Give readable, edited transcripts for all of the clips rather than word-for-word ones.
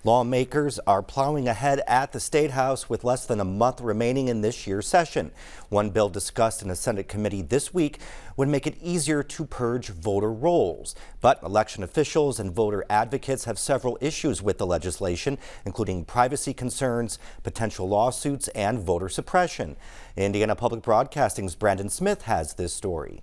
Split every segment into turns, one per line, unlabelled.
Lawmakers are plowing ahead at the State House with less than a month remaining in this year's session. One bill discussed in a Senate committee this week would make it easier to purge voter rolls. But election officials and voter advocates have several issues with the legislation, including privacy concerns, potential lawsuits, and voter suppression. Indiana Public Broadcasting's Brandon Smith has this story.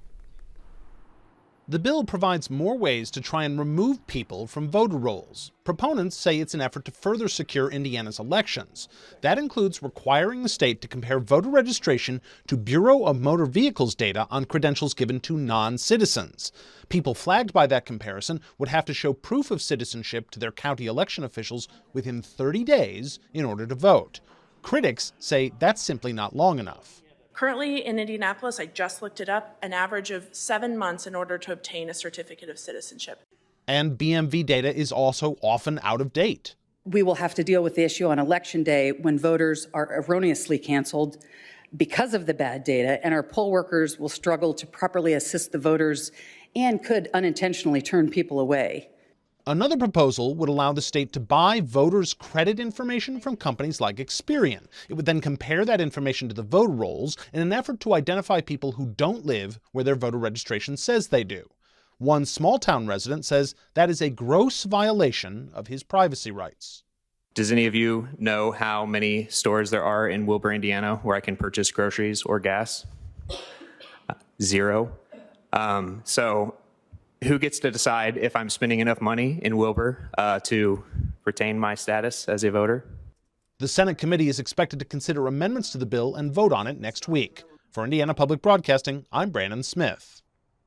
The bill provides more ways to try and remove people from voter rolls. Proponents say it's an effort to further secure Indiana's elections. That includes requiring the state to compare voter registration to Bureau of Motor Vehicles data on credentials given to non-citizens. People flagged by that comparison would have to show proof of citizenship to their county election officials within 30 days in order to vote. Critics say that's simply not long enough.
Currently in Indianapolis, I just looked it up, an average of 7 months in order to obtain a certificate of citizenship.
And BMV data is also often out of date.
We will have to deal with the issue on Election Day when voters are erroneously canceled because of the bad data, and our poll workers will struggle to properly assist the voters and could unintentionally turn people away.
Another proposal would allow the state to buy voters' credit information from companies like Experian. It would then compare that information to the voter rolls in an effort to identify people who don't live where their voter registration says they do. One small-town resident says that is a gross violation of his privacy rights.
Does any of you know how many stores there are in Wilbur, Indiana, where I can purchase groceries or gas? 0. So who gets to decide if I'm spending enough money in Wilbur to retain my status as a voter?
The Senate committee is expected to consider amendments to the bill and vote on it next week. For Indiana Public Broadcasting, I'm Brandon Smith.